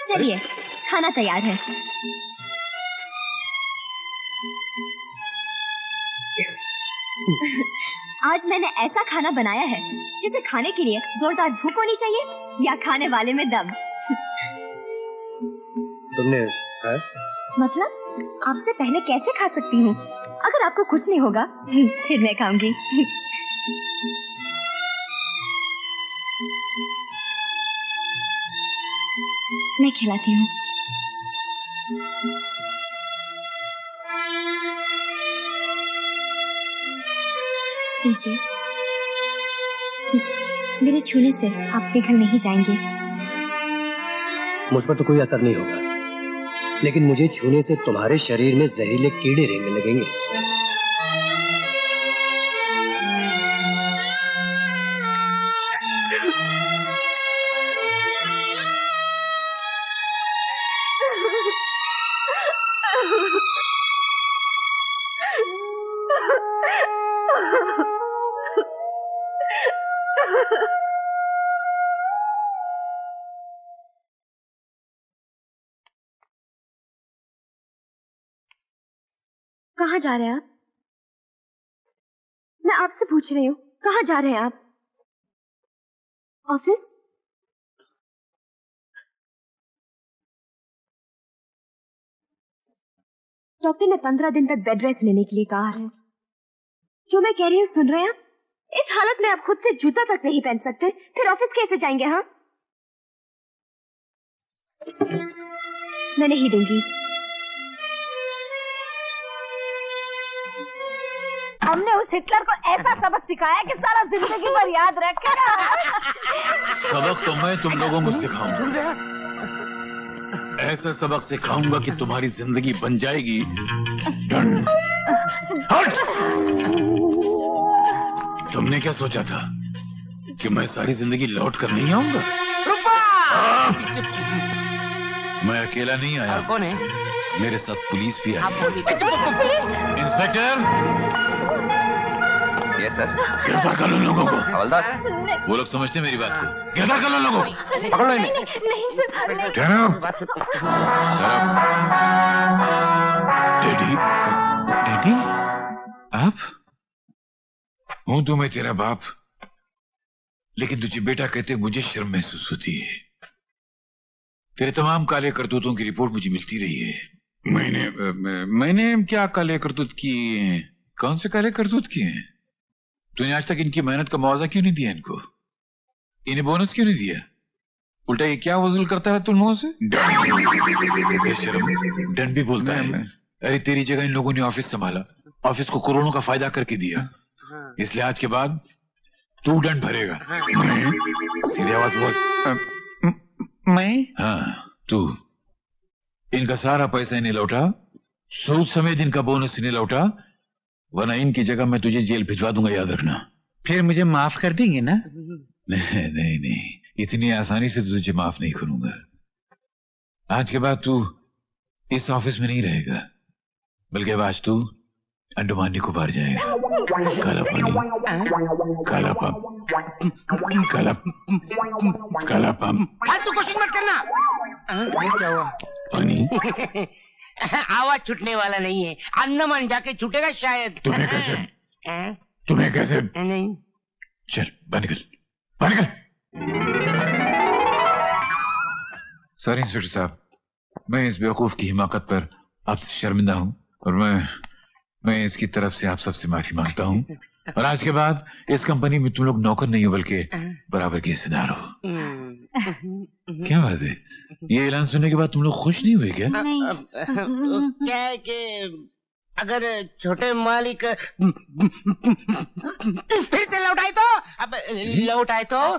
चलिए, खाना तैयार है। आज मैंने ऐसा खाना बनाया है जिसे खाने के लिए जोरदार भूख होनी चाहिए या खाने वाले में दम। तुमने खाया? मतलब आपसे पहले कैसे खा सकती हूँ? अगर आपको कुछ नहीं होगा फिर मैं खाऊंगी। मैं खिलाती हूँ। लीजिए। मेरे छूने से आप पिघल नहीं जाएंगे। मुझ पर तो कोई असर नहीं होगा, लेकिन मुझे छूने से तुम्हारे शरीर में जहरीले कीड़े रेंगने लगेंगे। कहाँ जा रहे हैं आप? मैं आपसे पूछ रही हूँ, कहाँ जा रहे हैं आप? ऑफिस? डॉक्टर ने 15 दिन तक बेड रेस्ट लेने के लिए कहा है। जो मैं कह रही हूँ सुन रहे हैं आप? इस हालत में आप खुद से जूता तक नहीं पहन सकते, फिर ऑफिस कैसे जाएंगे? हाँ, मैं नहीं दूंगी। हमने उस हिटलर को ऐसा सबक सिखाया कि सारा जिंदगी भर याद रखेगा। सबक तो मैं तुम लोगों को सिखाऊंगा। ऐसा सबक सिखाऊंगा कि तुम्हारी जिंदगी बन जाएगी। हट! तुमने क्या सोचा था कि मैं सारी जिंदगी लौट कर नहीं आऊंगा? मैं अकेला नहीं आया। कौन है? मेरे साथ पुलिस भी आई है। इंस्पेक्टर। Yes sir. गिरफ्तार कर लो लोगों को। हवलदार। वो लोग समझते मेरी बात को। गिरफ्तार कर लो लोगों को। पकड़ लो इन्हें। नहीं सर। डैडी, डैडी, आप? हूं तो मैं तेरा बाप, लेकिन तुझे बेटा कहते मुझे शर्म महसूस होती है। तेरे तमाम काले करतूतों की रिपोर्ट मुझे मिलती रही है। मैंने क्या काले करतूत किए हैं? कौन से काले करतूत किए हैं? तूने आज तक इनकी मेहनत का मुआवजा क्यों नहीं दिया? इनको इन्हें बोनस क्यों नहीं दिया? उल्टा ये क्या वसूल करता है तुम लोगों से? बेशर्म, दंड भी बोलता है। अरे तेरी जगह इन लोगों ने ऑफिस संभाला, ऑफिस को करोड़ों का फायदा करके दिया, इसलिए आज के बाद तू दंड भरेगा। सीधे आवाज बोल। मैं? हाँ तू। इनका सारा पैसा इन्हें लौटा, सूद समेत इनका बोनस इन्हें लौटा, वरना इनकी जगह मैं तुझे जेल भिजवा दूंगा, याद रखना। फिर मुझे माफ कर देंगे ना? नहीं नहीं नहीं, इतनी आसानी से तुझे माफ नहीं करूंगा। आज के बाद तू इस ऑफिस में नहीं रहेगा, बल्कि अब आज तू अंडमान निकोबार जाएगा। काला पानी, काला पंप, काला पंप। फालतू कोशिश मत करना। क्या हुआ? पानी। आवाज छूटने वाला नहीं है, अंडमान जाके छूटेगा शायद। तुम्हें कैसे? नहीं। चल बाहर निकल, बाहर निकल। सॉरी इंस्पेक्टर साहब, मैं इस बेवकूफ की हिमाकत पर आपसे शर्मिंदा हूं, और मैं इसकी तरफ से आप सबसे माफी मांगता हूं। और आज के बाद इस कंपनी में तुम लोग नौकर नहीं हो, बल्कि बराबर के हिस्सेदार हो। क्या बात है? ये ऐलान सुनने के बाद तुम लोग खुश नहीं हुए क्या? क्या है कि अगर छोटे मालिक फिर से लौटाए तो, अब लौटाए तो।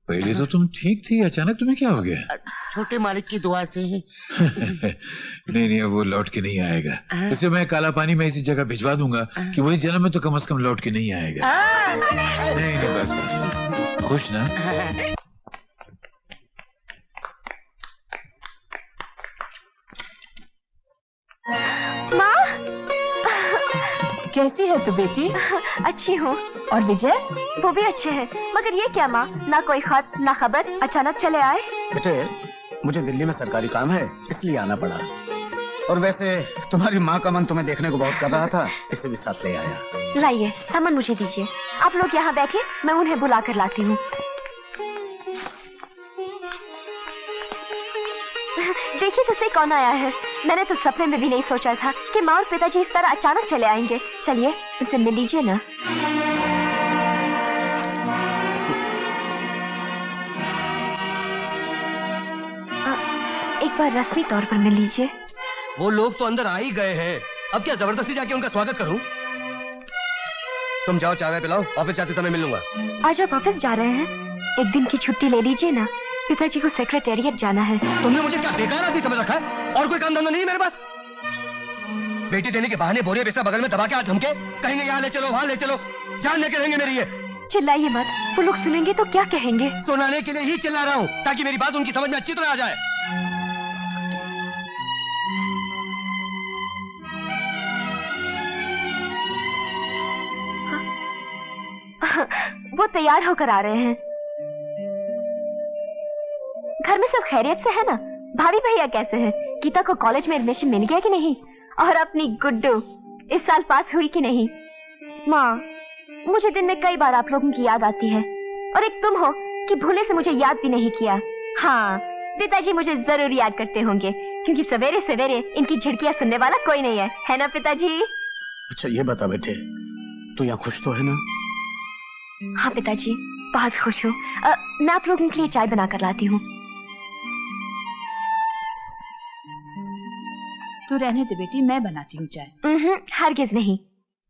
पहले तो तुम ठीक थी, अचानक तुम्हें क्या हो गया? छोटे मालिक की दुआ से। नहीं, वो लौट के नहीं आएगा। इसे मैं काला पानी में ऐसी जगह भिजवा दूंगा कि वही जन्म में तो कम से कम लौट के नहीं आएगा। नहीं, बस खुश ना? माँ, कैसी है तू बेटी? अच्छी हूँ। और विजय? वो भी अच्छे हैं, मगर ये क्या माँ, ना कोई खत ना खबर, अचानक चले आए। बेटे, मुझे दिल्ली में सरकारी काम है, इसलिए आना पड़ा। और वैसे तुम्हारी माँ का मन तुम्हें देखने को बहुत कर रहा था, इसे भी साथ ले आया। लाइए, सामान मुझे दीजिए। आप लोग यहाँ बैठे, मैं उन्हें बुला कर लाती हूँ। देखिए तो सही कौन आया है। मैंने तो सपने में भी नहीं सोचा था कि माँ और पिताजी इस तरह अचानक चले आएंगे। चलिए उनसे मिल लीजिए ना। एक बार रस्मी तौर पर मिल लीजिए। वो लोग तो अंदर आ ही गए हैं, अब क्या जबरदस्ती जाके उनका स्वागत करूं? तुम जाओ, चाय पिलाओ, ऑफिस जाते समय मिल लूंगा। आज आप ऑफिस जा रहे हैं? एक दिन की छुट्टी ले लीजिए ना, पिताजी को सेक्रेटेरिएट जाना है। तुमने मुझे क्या बेकार आदमी समझ रखा है? और कोई काम धंधा नहीं है मेरे पास? बेटी देने के बहाने बोरिया बिस्तर बगल में दबा के हाथ धमके, कहेंगे यहाँ ले चलो वहाँ ले चलो, जान लेके रहेंगे मेरी ये। चिल्लाइए मत, वो लोग सुनेंगे तो क्या कहेंगे? सुनाने के लिए ही चिल्ला रहा हूँ, ताकि मेरी बात उनकी समझ में अच्छी तरह आ जाए। वो तैयार होकर आ रहे हैं। घर में सब खैरियत से है ना? भाभी भैया कैसे हैं? गीता को कॉलेज में एडमिशन मिल गया कि नहीं? और अपनी गुड्डू इस साल पास हुई कि नहीं? माँ, मुझे दिन में कई बार आप लोगों की याद आती है, और एक तुम हो कि भूले से मुझे याद भी नहीं किया। हाँ, पिताजी मुझे जरूर याद करते होंगे, क्योंकि सवेरे सवेरे इनकी झिड़कियां सुनने वाला कोई नहीं है ना पिताजी? अच्छा ये बता बेटे, तू यहाँ खुश तो है ना? हाँ पिताजी, बहुत खुश हूँ। मैं आप लोगों के लिए चाय बना कर लाती हूँ। तू रहने दे बेटी, मैं बनाती हूँ चाय। हरगिज नहीं।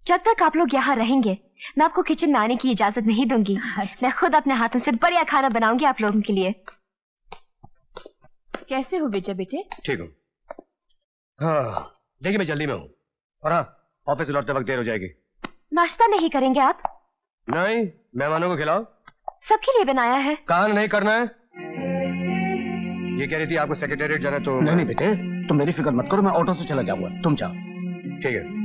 जब तक आप लोग यहाँ रहेंगे, मैं आपको किचन में आने की इजाजत नहीं दूंगी। मैं खुद अपने हाथों से बढ़िया खाना बनाऊंगी आप लोगों के लिए। कैसे हो विजय बेटे? ठीक हूँ। हाँ, देखिए मैं जल्दी में हूँ, और हाँ, ऑफिस से लौटते वक्त देर हो जाएगी। नाश्ता नहीं करेंगे आप? नहीं, मेहमानों को खिलाओ। सबके लिए बनाया है। कान नहीं करना है। ये कह रही थी आपको सेक्रेटेरिएट जाना, तो नहीं बेटे, तुम मेरी फिक्र मत करो, मैं ऑटो से चला जाऊंगा, तुम जाओ। ठीक है।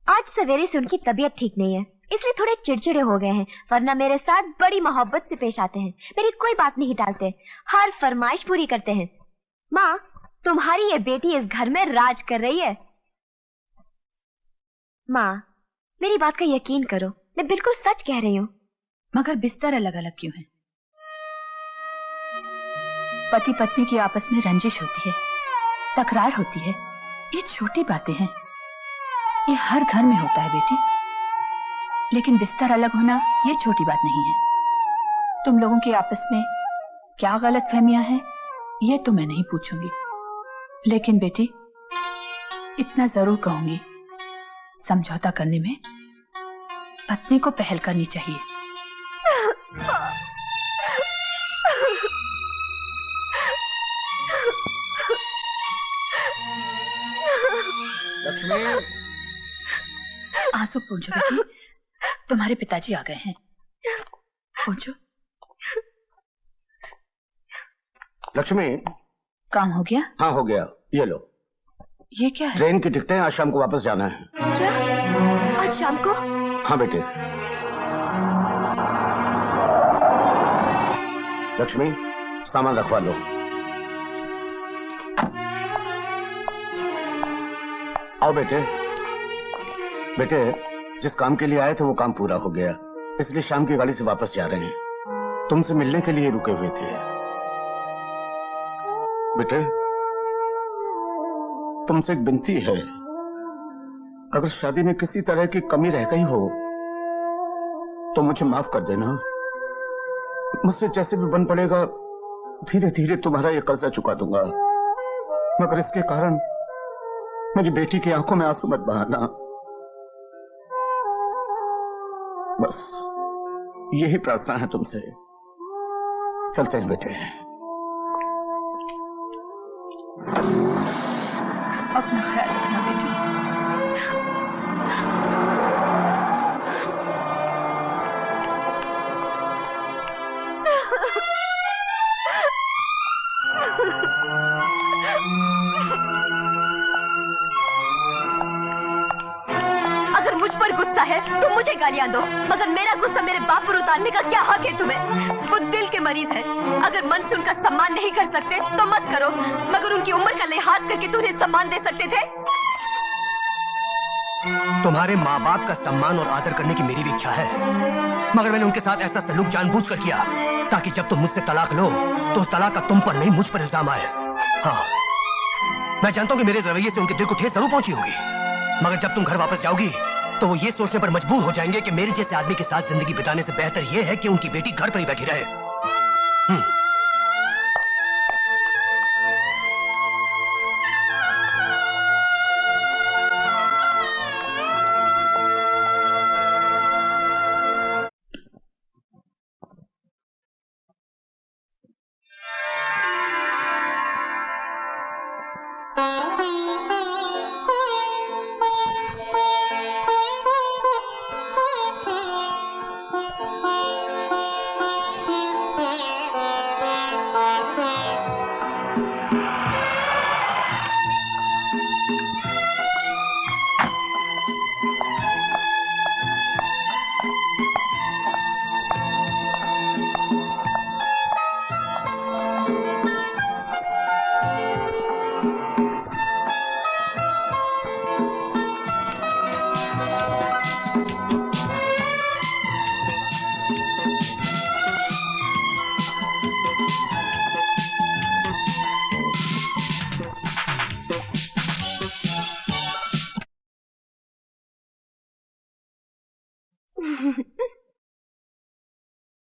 आज सवेरे से उनकी तबीयत ठीक नहीं है, इसलिए थोड़े चिड़चिड़े हो गए हैं, वरना मेरे साथ बड़ी मोहब्बत से पेश आते हैं। मेरी कोई बात नहीं टालते, हर फरमाइश पूरी करते हैं। माँ, तुम्हारी ये बेटी इस घर में राज कर रही है। माँ, मेरी बात का यकीन करो, मैं बिल्कुल सच कह रही हूँ। मगर बिस्तर अलग अलग क्यों है? पति पत्नी की आपस में रंजिश होती है, तकरार होती है, ये छोटी बातें हैं, ये हर घर में होता है बेटी। लेकिन बिस्तर अलग होना ये छोटी बात नहीं है। तुम लोगों के आपस में क्या गलतफहमियां हैं ये तो मैं नहीं पूछूंगी, लेकिन बेटी इतना जरूर कहूंगी, समझौता करने में पत्नी को पहल करनी चाहिए। लक्ष्मी, आंसू पूंछो बेटी, तुम्हारे पिताजी आ गए हैं, पूछो। लक्ष्मी, काम हो गया? हाँ हो गया, ये लो। ये क्या है? ट्रेन की टिकटें, आज शाम को वापस जाना है। क्या? आज शाम को? हाँ बेटे। लक्ष्मी, सामान रखवा लो। आओ बेटे। बेटे, जिस काम के लिए आए थे वो काम पूरा हो गया, इसलिए शाम की गाड़ी से वापस जा रहे हैं। तुमसे मिलने के लिए रुके हुए थे। बेटे, तुमसे एक विनती है, अगर शादी में किसी तरह की कमी रह गई हो तो मुझे माफ कर देना। मुझसे जैसे भी बन पड़ेगा धीरे धीरे तुम्हारा ये कर्जा चुका दूंगा, मगर इसके कारण मेरी बेटी की आंखों में आंसू मत बहाना। बस यही प्रार्थना है तुमसे। चलते हैं बेटे। अपना ख्याल रखना बेटी। ऊपर गुस्सा है तुम मुझे गालियां दो, मगर मेरा गुस्सा मेरे बाप पर उतारने का क्या हक है तुम्हें? वो दिल के मरीज है, अगर मन से उनका सम्मान नहीं कर सकते तो मत करो, मगर उनकी उम्र का लिहाज करके तो उन्हें सम्मान दे सकते थे। तुम्हारे माँ बाप का सम्मान और आदर करने की मेरी भी इच्छा है, मगर मैंने उनके साथ ऐसा सलूक जानबूझकर किया ताकि जब तुम मुझसे तलाक लो तो उस तलाक का तुम पर नहीं मुझ पर इल्जाम आए। हाँ, मैं जानता हूँ कि मेरे रवैये से उनके दिल को ठेस जरूर पहुंची होगी, मगर जब तुम घर वापस जाओगी तो वो ये सोचने पर मजबूर हो जाएंगे कि मेरे जैसे आदमी के साथ जिंदगी बिताने से बेहतर ये है कि उनकी बेटी घर पर ही बैठी रहे।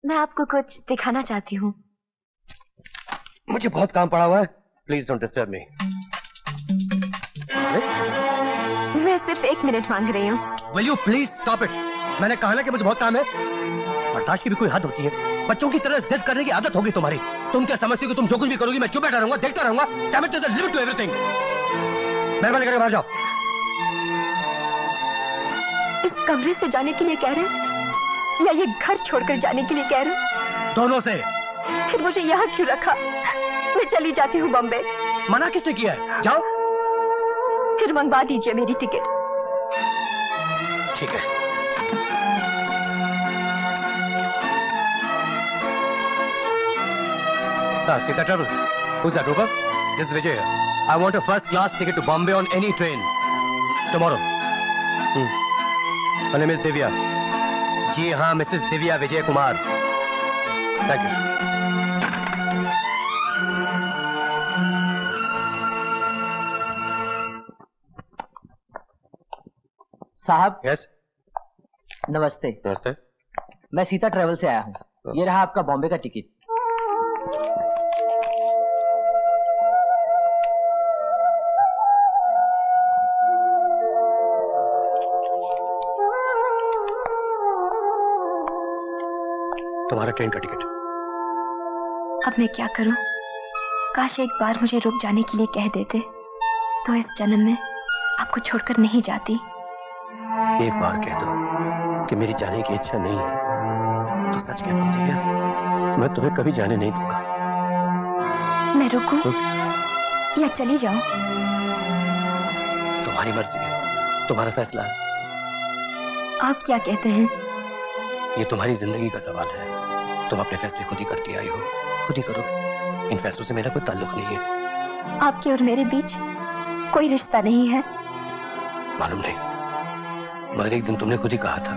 मैं आपको कुछ दिखाना चाहती हूँ। मुझे बहुत काम पड़ा हुआ है, प्लीज डोंट डिस्टर्ब मी। मैं सिर्फ 1 मिनट मांग रही हूँ। Will you please stop it? मैंने कहा ना कि मुझे बहुत काम है। बर्दाश्त की भी कोई हद होती है। बच्चों की तरह जिद करने की आदत होगी तुम्हारी। तुम क्या समझती हो कि तुम जो कुछ भी करोगी मैं चुप बैठा रहूंगा, देखता रहूंगा? Damn it, there's a limit to everything. मेहरबानी करके बाहर जाओ। इस कमरे से जाने के लिए कह रहे हैं या ये घर छोड़कर जाने के लिए कह रहे हैं? दोनों से। फिर मुझे यहाँ क्यों रखा? मैं चली जाती हूँ बॉम्बे। मना किसने किया है? जाओ। फिर मंगवा दीजिए मेरी टिकट। ठीक है। Sita Travels. Who's that, Rupa? This is Vijay here. I want a first class ticket to Bombay on any train tomorrow. Her name is Divya. जी हाँ, Mrs Divya Vijay Kumar. Thank you. साहब। यस। नमस्ते। नमस्ते। मैं सीता ट्रेवल से आया हूँ। ये रहा आपका बॉम्बे का टिकट। तुम्हारा ट्रेन का टिकट। अब मैं क्या करूं? काश एक बार मुझे रुक जाने के लिए कह देते तो इस जन्म में आपको छोड़कर नहीं जाती। एक बार कह दो कि मेरी जाने की इच्छा नहीं है तो सच कहता हूँ दिव्या, मैं तुम्हें कभी जाने नहीं दूंगा। मैं रुकूं या चली जाऊं? तुम्हारी मर्जी है, तुम्हारा फैसला है। आप क्या कहते हैं? ये तुम्हारी जिंदगी का सवाल है, तुम अपने फैसले खुद ही करती आई हो, खुद ही करो। इन फैसलों से मेरा कोई ताल्लुक नहीं है। आपके और मेरे बीच कोई रिश्ता नहीं है? मालूम नहीं, मगर एक दिन तुमने खुद ही कहा था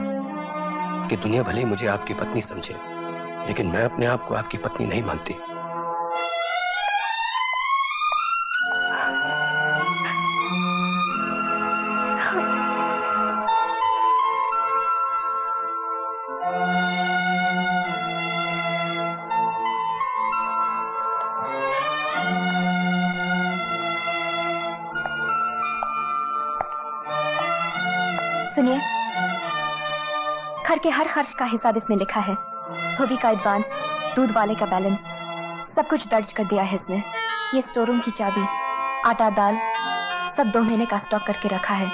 कि दुनिया भले ही मुझे आपकी पत्नी समझे, लेकिन मैं अपने आप को आपकी पत्नी नहीं मानती। सुनिए, घर के हर खर्च का हिसाब इसमें लिखा है। धोबी का एडवांस, दूध वाले का बैलेंस, सब कुछ दर्ज कर दिया है इसमें। ये स्टोर रूम की चाबी, आटा दाल सब 2 महीने का स्टॉक करके रखा है।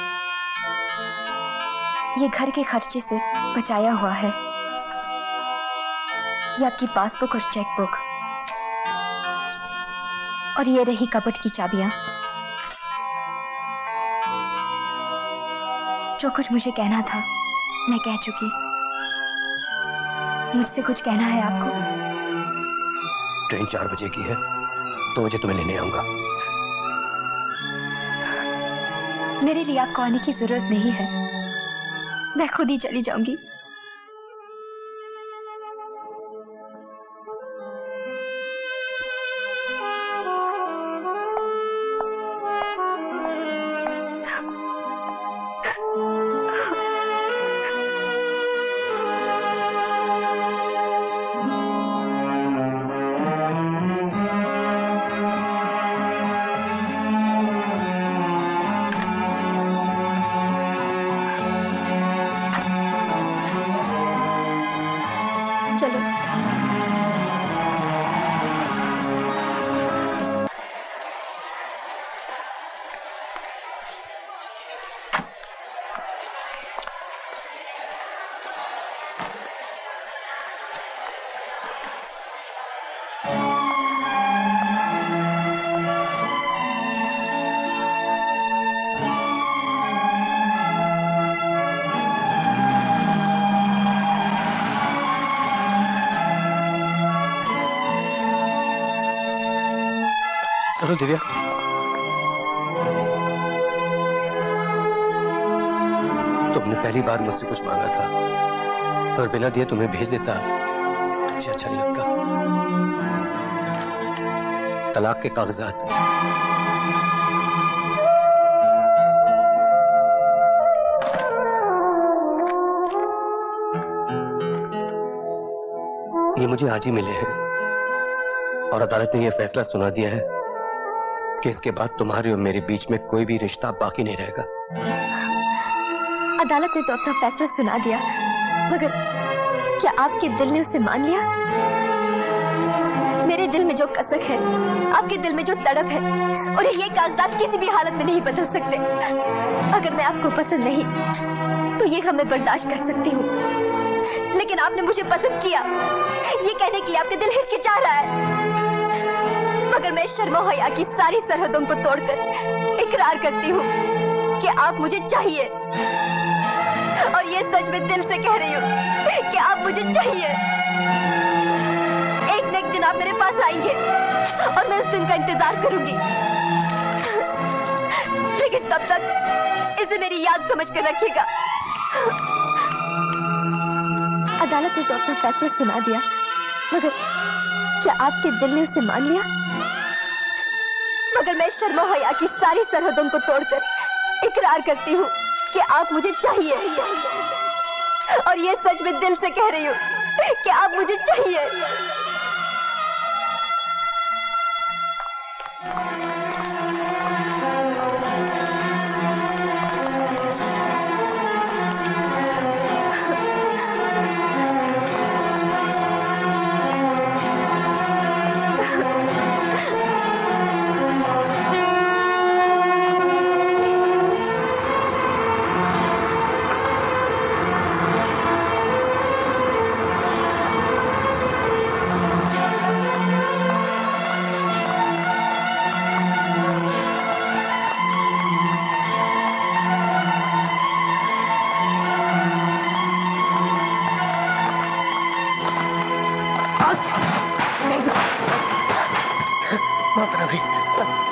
ये घर के खर्चे से बचाया हुआ है। ये आपकी पासबुक और चेकबुक, और ये रही कबर्ड की चाबियां। जो कुछ मुझे कहना था मैं कह चुकी। मुझसे कुछ कहना है आपको? ट्रेन 4 बजे की है, 2 बजे तुम्हें लेने आऊंगा। मेरे लिए आपको आने की जरूरत नहीं है, मैं खुद ही चली जाऊंगी। चलो। सुनो दिव्या, तुमने पहली बार मुझसे कुछ मांगा था और बिना दिए तुम्हें भेज देता तो मुझे अच्छा नहीं लगता। तलाक के कागजात। ये मुझे आज ही मिले हैं और अदालत ने यह फैसला सुना दिया है कि इसके बाद तुम्हारे और मेरे बीच में कोई भी रिश्ता बाकी नहीं रहेगा। अदालत ने तो अपना फैसला सुना दिया, मगर क्या आपके दिल ने उसे मान लिया? मेरे दिल में जो कसक है, आपके दिल में जो तड़प है, और ये कागजात किसी भी हालत में नहीं बदल सकते। अगर मैं आपको पसंद नहीं तो ये मैं बर्दाश्त कर सकती हूँ, लेकिन आपने मुझे पसंद किया ये कहने के लिए आपका दिल हिचकिचा रहा है। मगर मैं शर्म और हया की सारी सरहदों को तोड़कर इकरार करती हूँ कि आप मुझे चाहिए, और ये सच में दिल से कह रही हूँ कि आप मुझे चाहिए। एक न एक दिन आप मेरे पास आएंगे और मैं उस दिन का इंतजार करूंगी, लेकिन तब तक इसे मेरी याद समझ कर रखिएगा। अदालत ने तो अपना फैसला सुना दिया, मगर क्या आपके दिल ने उसे मान लिया? मगर मैं शर्म और हया की सारी सरहदों को तोड़कर इकरार करती हूँ कि आप मुझे चाहिए, और ये सच में दिल से कह रही हूँ कि आप मुझे चाहिए। माफ करना भाई।